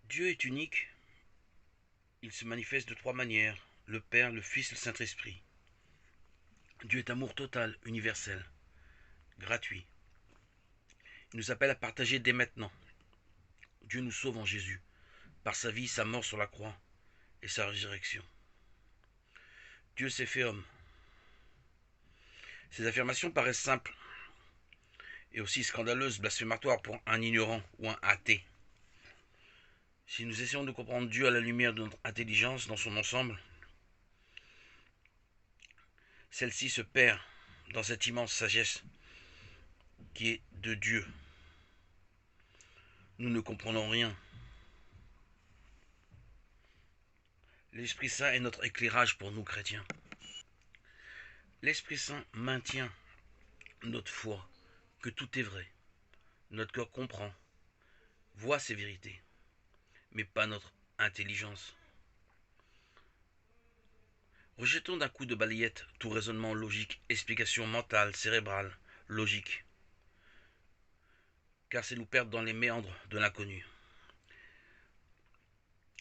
Dieu est unique, il se manifeste de trois manières, le Père, le Fils et le Saint-Esprit. Dieu est amour total, universel, gratuit. Il nous appelle à partager dès maintenant. Dieu nous sauve en Jésus, par sa vie, sa mort sur la croix et sa résurrection. Dieu s'est fait homme. Ces affirmations paraissent simples et aussi scandaleuses, blasphématoires pour un ignorant ou un athée. Si nous essayons de comprendre Dieu à la lumière de notre intelligence dans son ensemble, celle-ci se perd dans cette immense sagesse qui est de Dieu. Nous ne comprenons rien. L'Esprit Saint est notre éclairage pour nous chrétiens. L'Esprit Saint maintient notre foi, que tout est vrai. Notre cœur comprend, voit ces vérités, mais pas notre intelligence. Rejetons d'un coup de balayette tout raisonnement logique, explication mentale, cérébrale, logique, car c'est nous perdre dans les méandres de l'inconnu.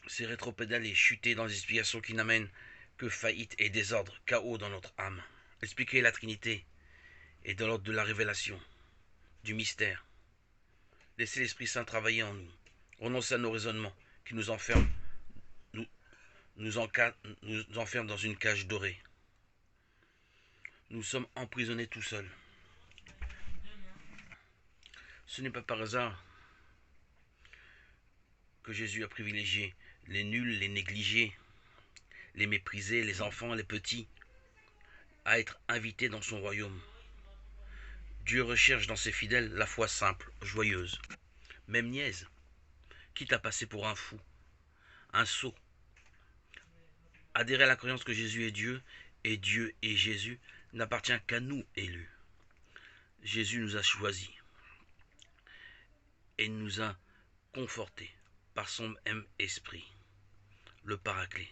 C'est rétropédaler, chuter dans des explications qui n'amènent que faillite et désordre, chaos dans notre âme. Expliquer la Trinité est dans l'ordre de la révélation, du mystère. Laissez l'Esprit Saint travailler en nous. Renoncez à nos raisonnements qui nous enferment, nous, nous enferment dans une cage dorée. Nous sommes emprisonnés tout seuls. Ce n'est pas par hasard que Jésus a privilégié les nuls, les négligés, les méprisés, les enfants, les petits, à être invités dans son royaume. Dieu recherche dans ses fidèles la foi simple, joyeuse, même niaise, quitte à passer pour un fou, un sot. Adhérer à la croyance que Jésus est Dieu et Jésus n'appartient qu'à nous élus. Jésus nous a choisis et nous a confortés par son même esprit, le paraclet,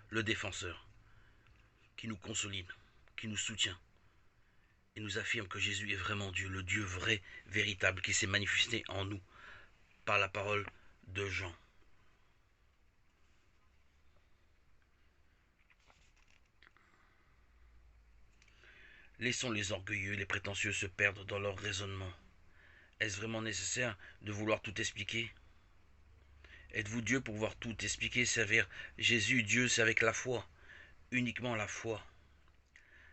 le défenseur, qui nous consolide, qui nous soutient et nous affirme que Jésus est vraiment Dieu, le Dieu vrai, véritable, qui s'est manifesté en nous par la parole de Jean. Laissons les orgueilleux, les prétentieux se perdre dans leur raisonnement. Est-ce vraiment nécessaire de vouloir tout expliquer? Êtes-vous Dieu pour pouvoir tout expliquer, servir Jésus, Dieu, c'est avec la foi, uniquement la foi.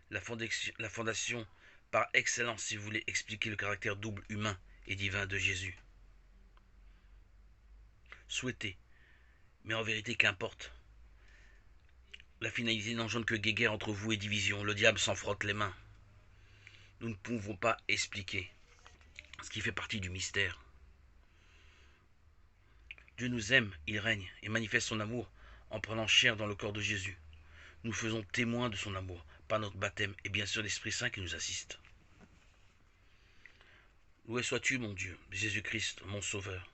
La fondation par excellence si vous voulez expliquer le caractère double humain et divin de Jésus. Souhaitez, mais en vérité qu'importe. La finalité n'engendre que guéguerre entre vous et division. Le diable s'en frotte les mains. Nous ne pouvons pas expliquer ce qui fait partie du mystère. Dieu nous aime, il règne et manifeste son amour en prenant chair dans le corps de Jésus. Nous faisons témoin de son amour par notre baptême et bien sûr l'Esprit Saint qui nous assiste. Loué sois-tu, mon Dieu, Jésus-Christ, mon Sauveur.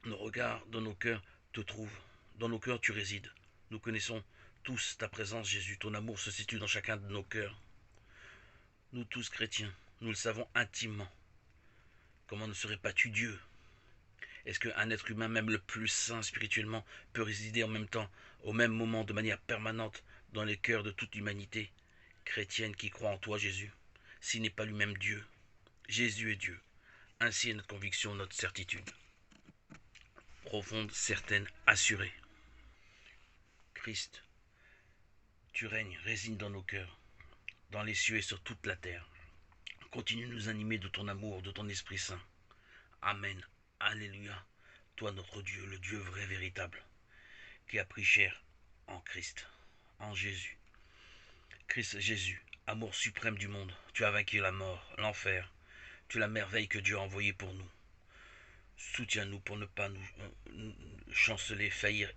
Nos regards dans nos cœurs te trouvent. Dans nos cœurs tu résides. Nous connaissons tous ta présence, Jésus. Ton amour se situe dans chacun de nos cœurs. Nous tous chrétiens, nous le savons intimement. Comment ne serais-tu Dieu? Est-ce qu'un être humain, même le plus saint spirituellement, peut résider en même temps, au même moment, de manière permanente, dans les cœurs de toute l'humanité chrétienne qui croit en toi, Jésus, s'il n'est pas lui-même Dieu? Jésus est Dieu. Ainsi est notre conviction, notre certitude. Profonde, certaine, assurée. Christ, tu règnes, réside dans nos cœurs, dans les cieux et sur toute la terre. Continue de nous animer de ton amour, de ton Esprit Saint. Amen. Alléluia. Toi notre Dieu, le Dieu vrai, véritable, qui a pris chair en Christ, en Jésus. Christ Jésus, amour suprême du monde, tu as vaincu la mort, l'enfer. Tu es la merveille que Dieu a envoyée pour nous. Soutiens-nous pour ne pas nous chanceler, faillir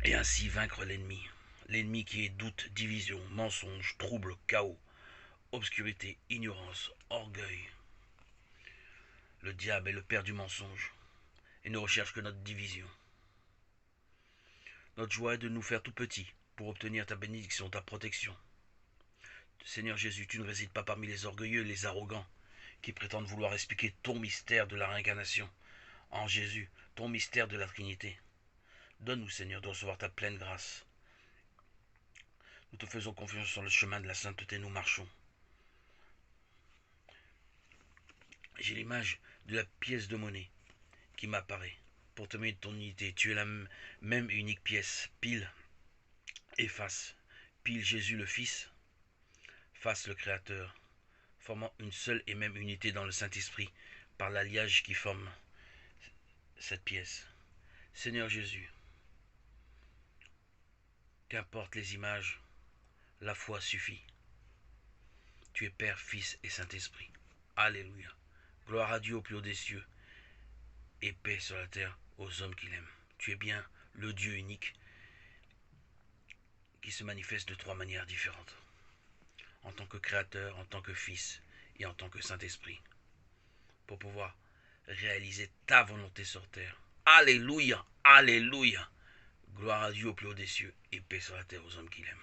et ainsi vaincre l'ennemi. L'ennemi qui est doute, division, mensonge, trouble, chaos, obscurité, ignorance, orgueil. Le diable est le père du mensonge et ne recherche que notre division. Notre joie est de nous faire tout petits pour obtenir ta bénédiction, ta protection. Seigneur Jésus, tu ne résides pas parmi les orgueilleux et les arrogants qui prétendent vouloir expliquer ton mystère de la réincarnation en Jésus, ton mystère de la Trinité. Donne-nous, Seigneur, de recevoir ta pleine grâce. Nous te faisons confiance sur le chemin de la sainteté, nous marchons. J'ai l'image de la pièce de monnaie qui m'apparaît pour te mettre ton unité. Tu es la même unique pièce, pile et face. Pile Jésus le Fils, face le Créateur, formant une seule et même unité dans le Saint-Esprit par l'alliage qui forme cette pièce. Seigneur Jésus, qu'importe les images, la foi suffit. Tu es Père, Fils et Saint-Esprit. Alléluia. Gloire à Dieu au plus haut des cieux et paix sur la terre aux hommes qu'il aime. Tu es bien le Dieu unique qui se manifeste de trois manières différentes. En tant que Créateur, en tant que Fils et en tant que Saint-Esprit. Pour pouvoir réaliser ta volonté sur terre. Alléluia. Alléluia. Gloire à Dieu au plus haut des cieux et paix sur la terre aux hommes qu'il aime.